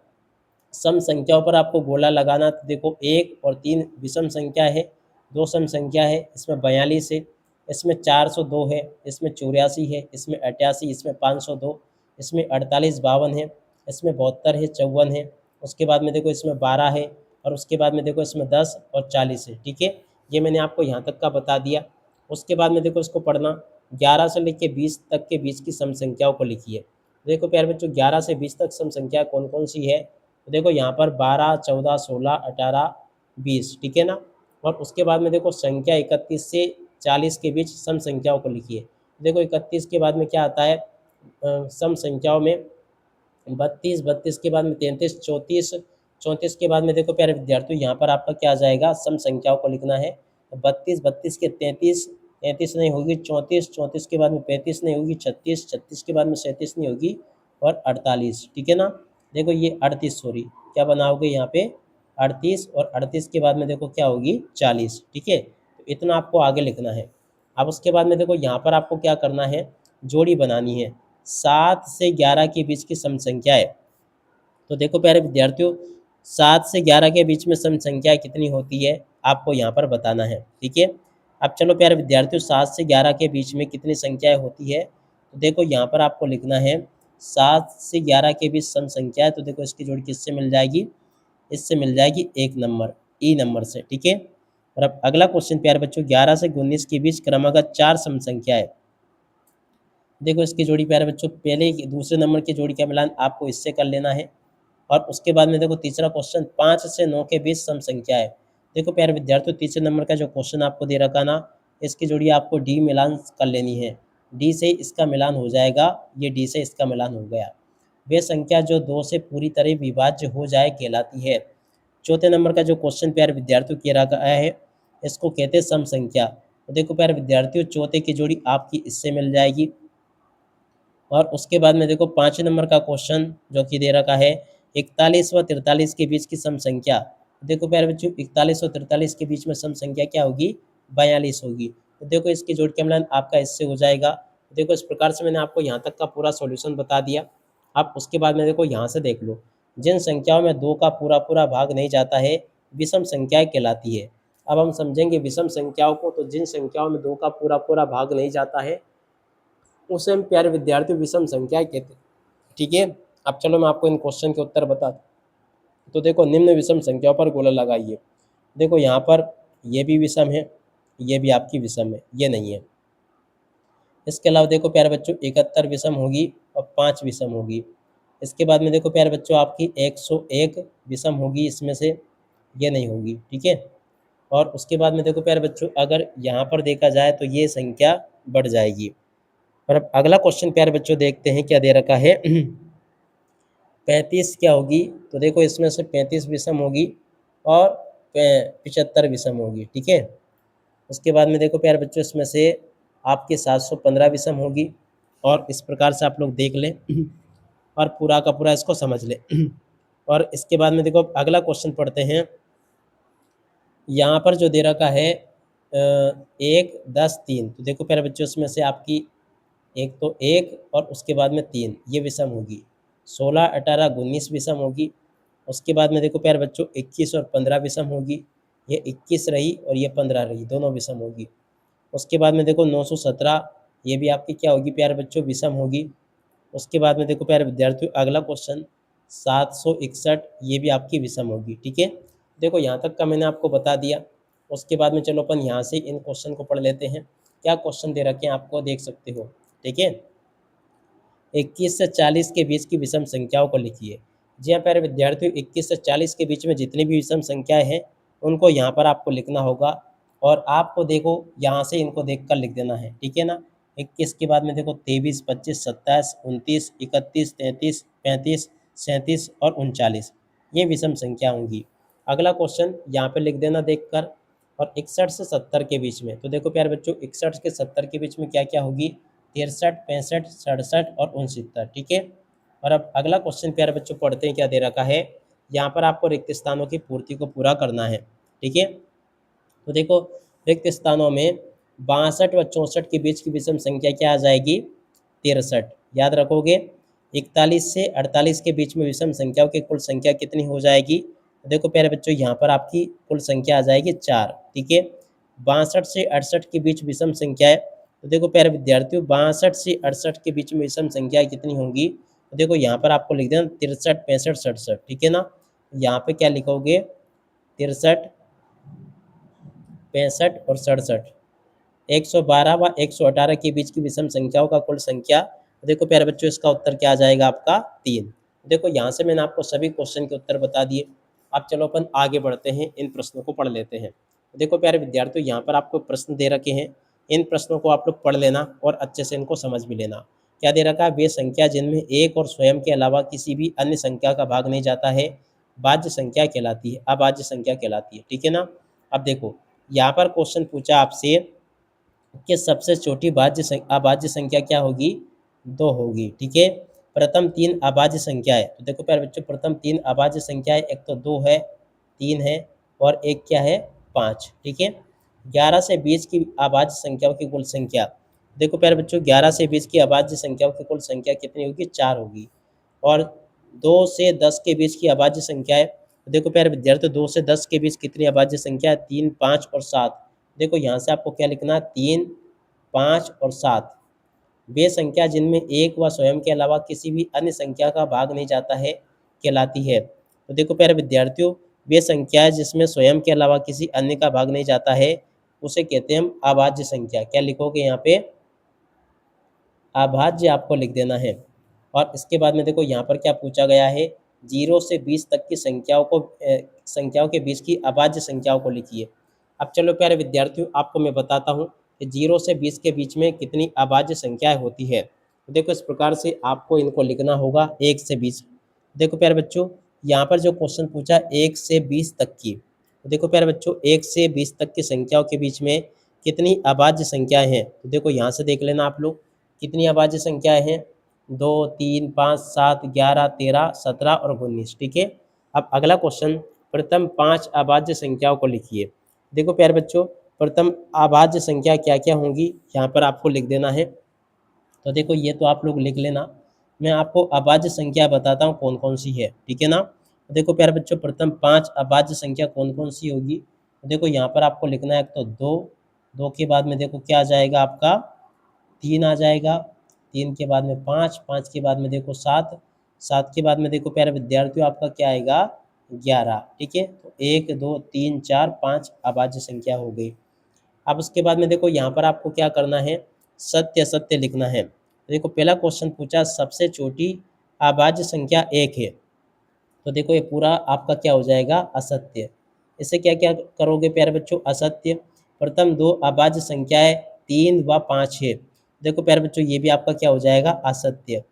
सम संख्याओं पर आपको गोला लगाना। तो देखो 1 और 3 विषम संख्या है, 2 सम संख्या है, इसमें 42 है, इसमें 402 है, इसमें 84 है, इसमें 88, इसमें 502, इसमें 48 52 है, इसमें 72 है, 54 है, उसके बाद में देखो इसमें 12 है, और उसके बाद में देखो इसमें 10 और 40 है। ठीक है, ये मैंने आपको यहाँ तक का बता दिया। उसके बाद में देखो इसको पढ़ना, 11 से लेकर 20 तक के बीच की सम संख्याओं को लिखिए। देखो प्यारे बच्चों, 11 से 20 तक सम संख्या कौन कौन सी है? तो देखो यहाँ पर 12, 14, 16, 18, 20। ठीक है ना, और उसके बाद में देखो संख्या 31 से 40 के बीच सम संख्याओं को लिखिए। देखो 31 के बाद में क्या आता है? सम संख्याओं में 32, 32 के बाद में 33, 34, 34 के बाद में देखो प्यारे विद्यार्थियों यहाँ पर आपका क्या आ जाएगा? सम संख्याओं को लिखना है। 32, 32 के 33, 33 नहीं होगी, 34, 34 के बाद में 35 नहीं होगी, 36, 36 के बाद में 37 नहीं होगी, और 48। ठीक है ना, देखो ये 38, सॉरी क्या बनाओगे यहाँ पे? 38, और 38 के बाद में देखो क्या होगी? 40। ठीक है, तो इतना आपको आगे लिखना है। अब उसके बाद में देखो यहाँ पर आपको क्या करना है? जोड़ी बनानी है। 7 से 11 के बीच की सम संख्या है। तो देखो प्यारे विद्यार्थियों, 7 से 11 के बीच में सम संख्या कितनी होती है? आपको यहाँ पर बताना है। ठीक है, अब चलो प्यारे विद्यार्थियों, 7 से 11 के बीच में कितनी संख्याएं होती है? तो देखो यहाँ पर आपको लिखना है 7 से 11 के बीच सम संख्या है। तो देखो इसकी जोड़ी किससे मिल जाएगी? इससे मिल जाएगी 1 नंबर, ई नंबर से। ठीक है, और अब अगला क्वेश्चन प्यारे बच्चों, 11 से 19 के बीच क्रमागत 4 सम संख्या है। देखो इसकी जोड़ी प्यारे बच्चों, पहले दूसरे नंबर की जोड़ी का मिलान आपको इससे कर लेना है। और उसके बाद में देखो तीसरा क्वेश्चन, 5 से 9 के बीच सम संख्या है। देखो प्यारे विद्यार्थियों, तीसरे नंबर का जो क्वेश्चन आपको दे रखा ना, इसकी जोड़ी आपको डी मिलान कर लेनी है। डी से इसका मिलान हो जाएगा, ये डी से इसका मिलान हो गया। वे संख्या जो 2 से पूरी तरह विभाज्य हो जाए कहलाती है। चौथे नंबर का जो क्वेश्चन प्यारे विद्यार्थियों कह रखा है, इसको कहते हैं सम संख्या। तो देखो प्यारे विद्यार्थियों, चौथे की जोड़ी आपकी इससे मिल जाएगी। और उसके बाद में देखो 5 नंबर का क्वेश्चन जो कि दे रखा है, 41 व 43 के बीच की सम संख्या। देखो प्यारे बच्चों, 41 और 43 के बीच में सम संख्या क्या होगी? 42 होगी। तो देखो इसकी जोड़ का मिलान आपका इससे हो जाएगा। देखो इस प्रकार से मैंने आपको यहाँ तक का पूरा सॉल्यूशन बता दिया। आप उसके बाद में देखो यहाँ से देख लो, जिन संख्याओं में 2 का पूरा पूरा भाग नहीं जाता है विषम संख्याएं कहलाती है। अब हम समझेंगे विषम संख्याओं को। तो जिन संख्याओं में 2 का पूरा पूरा भाग नहीं जाता है उसे हम प्यारे विद्यार्थी विषम संख्याएं कहते हैं। ठीक है, अब चलो मैं आपको इन क्वेश्चन के उत्तर बता। तो देखो निम्न विषम संख्याओं पर गोला लगाइए। देखो यहाँ पर ये भी विषम है, ये भी आपकी विषम है, ये नहीं है। इसके अलावा देखो प्यारे बच्चों, 71 विषम होगी और 5 विषम होगी। इसके बाद में देखो प्यारे बच्चों, आपकी 101 विषम होगी, इसमें से ये नहीं होगी। ठीक है, और उसके बाद में देखो प्यारे बच्चों, अगर यहाँ पर देखा जाए तो ये संख्या बढ़ जाएगी। और अब अगला क्वेश्चन प्यारे बच्चों देखते हैं क्या दे रखा है। 35 क्या होगी? तो देखो इसमें से 35 विषम होगी और 75 विषम होगी। ठीक है, उसके बाद में देखो प्यारे बच्चों, इसमें से आपके 715 विषम होगी। और इस प्रकार से आप लोग देख लें और पूरा का पूरा इसको समझ लें। और इसके बाद में देखो अगला क्वेश्चन पढ़ते हैं। यहाँ पर जो दे रखा है 1, 10, 3। तो देखो प्यारे बच्चों, इसमें से आपकी एक तो 1 और उसके बाद में 3 ये विषम होगी। 16, 18, 19 विषम होगी। उसके बाद में देखो प्यारे बच्चों, 21 और 15 विषम होगी। ये 21 रही और ये 15 रही, दोनों विषम होगी। उसके बाद में देखो 917, ये भी आपकी क्या होगी प्यारे बच्चों? विषम होगी। उसके बाद में देखो प्यारे विद्यार्थियों अगला क्वेश्चन 761, ये भी आपकी विषम होगी। ठीक है, देखो यहाँ तक का मैंने आपको बता दिया। उसके बाद में चलो अपन यहाँ से इन क्वेश्चन को पढ़ लेते हैं। क्या क्वेश्चन दे रखे हैं आपको देख सकते हो। ठीक है, 21 से 40 के बीच की विषम संख्याओं को लिखिए। जी हाँ प्यारे विद्यार्थियों, 21 से 40 के बीच में जितनी भी विषम संख्याएं हैं उनको यहाँ पर आपको लिखना होगा, और आपको देखो यहाँ से इनको देख कर लिख देना है। ठीक है ना, 21 के बाद में देखो 23, 25, 27, 29, 31, 33, 35, 37 और 39, ये विषम संख्या होंगी। अगला क्वेश्चन यहाँ पे लिख देना देख कर। और 61 से 70 के बीच में, तो देखो प्यारे बच्चों 61 के 70 के बीच में क्या क्या होगी, 63, 65, 67 और 69। ठीक है, और अब अगला क्वेश्चन प्यारे बच्चों पढ़ते हैं क्या दे रखा है। यहाँ पर आपको रिक्त स्थानों की पूर्ति को पूरा करना है। ठीक है, तो देखो रिक्त स्थानों में 62 व 64 के बीच की विषम संख्या क्या आ जाएगी, 63। याद रखोगे। 41 से 48 के बीच में विषम संख्याओं की कुल संख्या कितनी हो जाएगी, देखो प्यारे बच्चों यहाँ पर आपकी कुल संख्या आ जाएगी 4। ठीक है, 62 से 68 के बीच विषम संख्या है, तो देखो प्यारे विद्यार्थियों 62 से 68 के बीच में विषम संख्या कितनी होंगी, तो देखो यहाँ पर आपको लिख देना 63, 65, 67। ठीक है ना, यहाँ पे क्या लिखोगे, 63, 65 और 67। 112 व 118 के बीच की विषम संख्याओं का कुल संख्या, देखो प्यारे बच्चों इसका उत्तर क्या आ जाएगा आपका 3। देखो यहाँ से मैंने आपको सभी क्वेश्चन के उत्तर बता दिए। अब चलो अपन आगे बढ़ते हैं, इन प्रश्नों को पढ़ लेते हैं। देखो प्यारे विद्यार्थियों यहाँ पर आपको प्रश्न दे रखे हैं, इन प्रश्नों को आप लोग पढ़ लेना और अच्छे से इनको समझ भी लेना। क्या दे रखा है, वे संख्या जिनमें एक और स्वयं के अलावा किसी भी अन्य संख्या का भाग नहीं जाता है बाह्य संख्या कहलाती है, अबाह्य संख्या कहलाती है। ठीक है ना, अब देखो यहाँ पर क्वेश्चन पूछा आपसे कि सबसे छोटी अभाज्य संख्या क्या होगी, 2 होगी। ठीक है, प्रथम 3 अभाज्य संख्या है, तो देखो प्यारे बच्चों प्रथम 3 अभाज्य संख्या है, एक तो 2 है, 3 है और एक क्या है, 5। ठीक है, 11 से 20 की अभाज्य संख्याओं की कुल संख्या, देखो प्यारे बच्चों 11 से 20 की अभाज्य संख्याओं की कुल संख्या कितनी होगी, 4 होगी। और 2 से 10 के बीच की अभाज्य संख्या है, तो देखो प्यारे विद्यार्थी 2 से 10 के बीच कितनी अभाज्य संख्या है, 3, 5 और 7। देखो यहाँ से आपको क्या लिखना है, 3, 5 और 7 वे संख्या जिनमें एक व स्वयं के अलावा किसी भी अन्य संख्या का भाग नहीं जाता है कहलाती है। तो देखो प्यारे विद्यार्थियों, वे संख्या जिसमें स्वयं के अलावा किसी अन्य का भाग नहीं जाता है उसे कहते हैं हम अभाज्य संख्या। क्या लिखोगे यहाँ पे, अभाज्य आपको लिख देना है। और इसके बाद में देखो यहाँ पर क्या पूछा गया है, 0 से 20 तक की संख्याओं के बीच की अभाज्य संख्याओं को लिखिए। अब चलो प्यारे विद्यार्थियों आपको मैं बताता हूँ कि 0 से 20 के बीच में कितनी अभाज्य संख्याएं होती है। तो देखो इस प्रकार से आपको इनको लिखना होगा 1 से 20। देखो प्यारे बच्चों यहाँ पर जो क्वेश्चन पूछा 1 से 20 तक की, तो देखो प्यारे बच्चों 1 से 20 तक की संख्याओं के बीच में कितनी अभाज्य संख्याएं हैं, तो देखो यहाँ से देख लेना आप लोग कितनी अभाज्य संख्याएं हैं, 2, 3, 5, 7, 11, 13, 17 और 19। ठीक है, अब अगला क्वेश्चन, प्रथम 5 अभाज्य संख्याओं को लिखिए। देखो प्यारे बच्चों प्रथम अभाज्य संख्या क्या क्या होंगी यहाँ पर आपको लिख देना है। तो देखो ये तो आप लोग लिख लेना, मैं आपको अभाज्य संख्या बताता हूँ कौन कौन सी है। ठीक है ना, तो देखो प्यारे बच्चों प्रथम 5 अभाज्य संख्या कौन कौन सी होगी, तो देखो यहाँ पर आपको लिखना है, एक तो 2, 2 के बाद में देखो क्या आ जाएगा आपका 3 आ जाएगा, 3 के बाद में 5, 5 के बाद में देखो 7, 7 के बाद में देखो प्यारे विद्यार्थियों आपका क्या आएगा 11। ठीक है, तो 1, 2, 3, 4, 5 अभाज्य संख्या हो गई। अब उसके बाद में देखो यहाँ पर आपको क्या करना है, सत्य सत्य लिखना है। देखो पहला क्वेश्चन पूछा सबसे छोटी अभाज्य संख्या 1 है, तो देखो ये पूरा आपका क्या हो जाएगा असत्य। इसे क्या क्या करोगे प्यारे बच्चों, असत्य। प्रथम 2 अभाज्य संख्याएं 3 व 5 है, देखो प्यारे बच्चों ये भी आपका क्या हो जाएगा असत्य।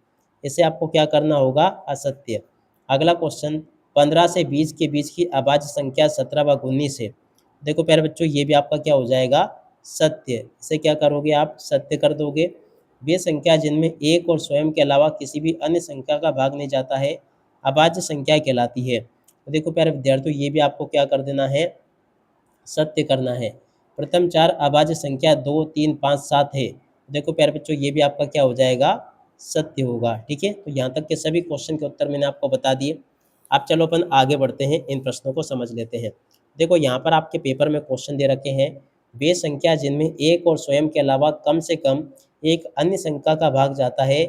इसे आपको क्या करना होगा, असत्य। अगला क्वेश्चन 15 से 20 के बीच की अभाज्य संख्या 17 व 19 है, देखो प्यारे बच्चों ये भी आपका क्या हो जाएगा सत्य। इसे क्या करोगे आप, सत्य कर दोगे। वे संख्या जिनमें एक और स्वयं के अलावा किसी भी अन्य संख्या का भाग नहीं जाता है अभाज्य संख्या कहलाती है। तो देखो प्यारे विद्यार्थियों ये भी आपको क्या कर देना है, सत्य करना है। प्रथम 4 अभाज्य संख्या 2, 3, 5, 7 है, देखो प्यारे बच्चों ये भी आपका क्या हो जाएगा सत्य होगा। ठीक है, तो यहाँ तक के सभी क्वेश्चन के उत्तर मैंने आपको बता दिए। अब चलो अपन आगे बढ़ते हैं, इन प्रश्नों को समझ लेते हैं। देखो यहाँ पर आपके पेपर में क्वेश्चन दे रखे हैं, वे संख्या जिनमें एक और स्वयं के अलावा कम से कम एक अन्य संख्या का भाग जाता है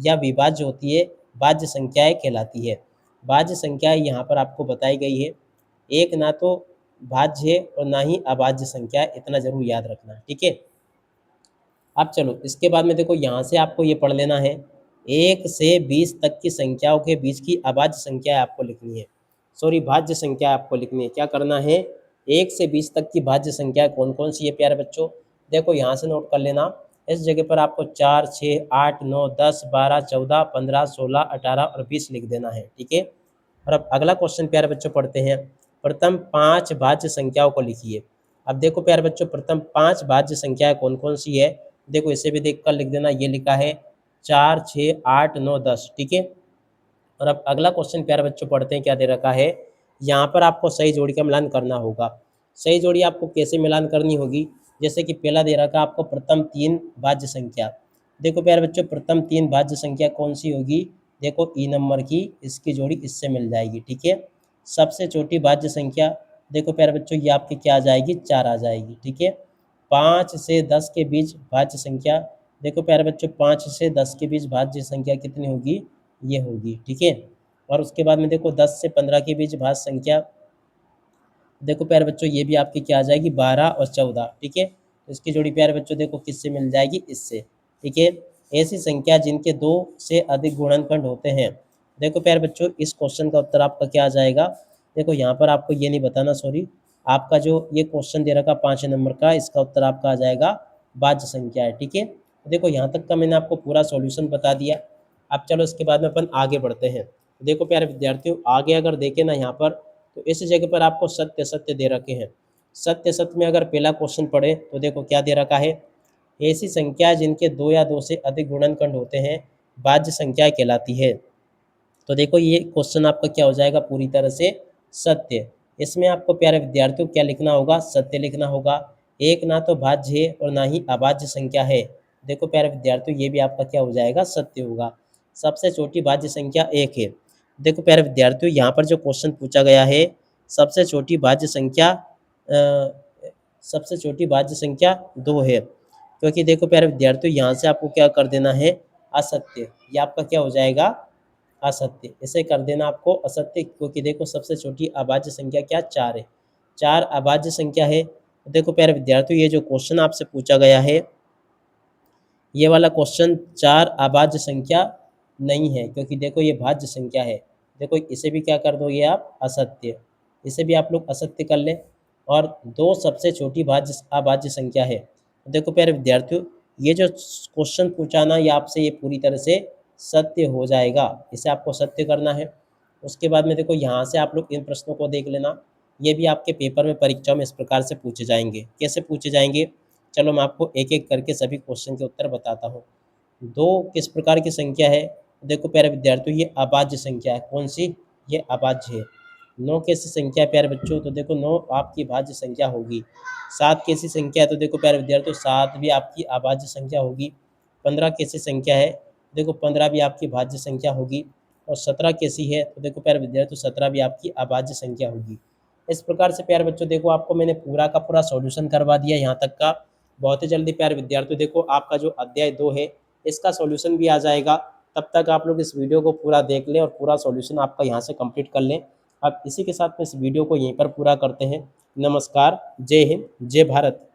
या विभाज्य होती है, भाज्य संख्याएं कहलाती है। भाज्य संख्याएं यहाँ पर आपको बताई गई है, एक ना तो भाज्य है और ना ही अभाज्य संख्या है, इतना जरूर याद रखना, ठीक है। अब चलो इसके बाद में देखो यहाँ से आपको ये पढ़ लेना है, 1 से 20 तक की संख्याओं के बीच की अभाज्य संख्या आपको लिखनी है, सॉरी भाज्य संख्या आपको लिखनी है। क्या करना है, 1 से 20 तक की भाज्य संख्या कौन कौन सी है प्यारे बच्चों, देखो यहाँ से नोट कर लेना। इस जगह पर आपको 4, 6, 8, 9, 10, 12, 14, 15, 16, 18 और 20 लिख देना है, ठीक है। और अब अगला क्वेश्चन प्यारे बच्चों पढ़ते हैं, प्रथम 5 भाज्य संख्याओं को लिखिए। अब देखो प्यारे बच्चों प्रथम 5 भाज्य संख्याएं कौन कौन सी है, देखो इसे भी देख कर लिख देना, ये लिखा है 4, 6, 8, 9, 10, ठीक है। और अब अगला क्वेश्चन प्यारे बच्चों पढ़ते हैं, क्या दे रखा है, यहाँ पर आपको सही जोड़ी का मिलान करना होगा। सही जोड़ी आपको कैसे मिलान करनी होगी, जैसे कि पहला दे रखा आपको प्रथम 3 भाज्य संख्या। देखो प्यारे बच्चों प्रथम 3 भाज्य संख्या कौन सी होगी, देखो ई नंबर की इसकी जोड़ी इससे मिल जाएगी, ठीक है। सबसे छोटी भाज्य संख्या देखो प्यारे बच्चों ये आपकी क्या आ जाएगी, 4 आ जाएगी, ठीक है। 5 से 10 के बीच भाज्य संख्या, देखो प्यारे बच्चों 5 से 10 के बीच भाज्य संख्या कितनी होगी, ये होगी, ठीक है। और उसके बाद में देखो 10 से 15 के बीच भाज्य संख्या, देखो प्यारे बच्चों ये भी आपकी क्या आ जाएगी, 12 और 14, ठीक है। तो इसकी जोड़ी प्यारे बच्चों देखो किससे मिल जाएगी, इससे, ठीक है। ऐसी संख्या जिनके 2 से अधिक गुणनखंड होते हैं, देखो प्यारे बच्चों इस क्वेश्चन का उत्तर आपका क्या आ जाएगा, देखो यहाँ पर आपको ये नहीं बताना, सॉरी, आपका जो ये क्वेश्चन दे रखा 5 नंबर का, इसका उत्तर आपका आ जाएगा भाज्य संख्या है, ठीक है। देखो यहाँ तक का मैंने आपको पूरा सॉल्यूशन बता दिया। अब चलो इसके बाद में अपन आगे बढ़ते हैं। देखो प्यारे विद्यार्थियों आगे अगर देखें ना यहाँ पर, तो इस जगह पर आपको सत्य सत्य दे रखे हैं। सत्य सत्य में अगर पहला क्वेश्चन पढ़े तो देखो क्या दे रखा है, ऐसी संख्या जिनके 2 या 2 से अधिक गुणनखंड होते हैं भाज्य संख्या कहलाती है। तो देखो ये क्वेश्चन आपका क्या हो जाएगा, पूरी तरह से सत्य। इसमें आपको प्यारे विद्यार्थियों क्या लिखना होगा, सत्य लिखना होगा। एक ना तो भाज्य है और ना ही अभाज्य संख्या है, देखो प्यारे विद्यार्थियों ये भी आपका क्या हो जाएगा, सत्य होगा। सबसे छोटी भाज्य संख्या 1 है। देखो प्यारे विद्यार्थियों यहाँ पर जो क्वेश्चन पूछा गया है, सबसे छोटी भाज्य संख्या सबसे छोटी भाज्य संख्या 2 है, क्योंकि देखो प्यारे विद्यार्थियों यहाँ से आपको क्या कर देना है, असत्य, ये आपका क्या हो जाएगा, असत्य। इसे कर देना आपको असत्य, क्योंकि देखो सबसे छोटी अभाज्य संख्या क्या 4 है, 4 अभाज्य संख्या है। देखो प्यारे विद्यार्थियों ये जो क्वेश्चन आपसे पूछा गया है, ये वाला क्वेश्चन 4 अभाज्य संख्या नहीं है, क्योंकि देखो ये भाज्य संख्या है। देखो इसे भी क्या कर दोगे आप, असत्य, इसे भी आप लोग असत्य कर लें। और 2 सबसे छोटी भाज्य अभाज्य संख्या है। देखो प्यारे विद्यार्थियों ये जो क्वेश्चन पूछा ना, ये आपसे ये पूरी तरह से सत्य हो जाएगा, इसे आपको सत्य करना है। उसके बाद में देखो यहाँ से आप लोग इन प्रश्नों को देख लेना, ये भी आपके पेपर में परीक्षा में इस प्रकार से पूछे जाएंगे। कैसे पूछे जाएंगे, चलो मैं आपको एक एक करके सभी क्वेश्चन के उत्तर बताता हूँ। 2 किस प्रकार की संख्या है, देखो प्यारे विद्यार्थियों ये अभाज्य संख्या है, कौन सी, ये अभाज्य है। 9 कैसी संख्या है प्यारे बच्चों, तो देखो 9 आपकी भाज्य संख्या होगी। 7 कैसी संख्या है, तो देखो प्यारे विद्यार्थियों 7 भी आपकी अभाज्य संख्या होगी। 15 कैसी संख्या है, देखो 15 भी आपकी भाज्य संख्या होगी। और 17 कैसी है, तो देखो प्यारे विद्यार्थियों 17 भी आपकी अभाज्य संख्या होगी। इस प्रकार से प्यारे बच्चों देखो आपको मैंने पूरा का पूरा सॉल्यूशन करवा दिया यहाँ तक का। बहुत ही जल्दी प्यारे विद्यार्थियों देखो आपका जो अध्याय 2 है इसका सॉल्यूशन भी आ जाएगा। तब तक आप लोग इस वीडियो को पूरा देख लें और पूरा सॉल्यूशन आपका यहाँ से कंप्लीट कर लें। अब इसी के साथ में इस वीडियो को यहीं पर पूरा करते हैं। नमस्कार, जय हिंद, जय भारत।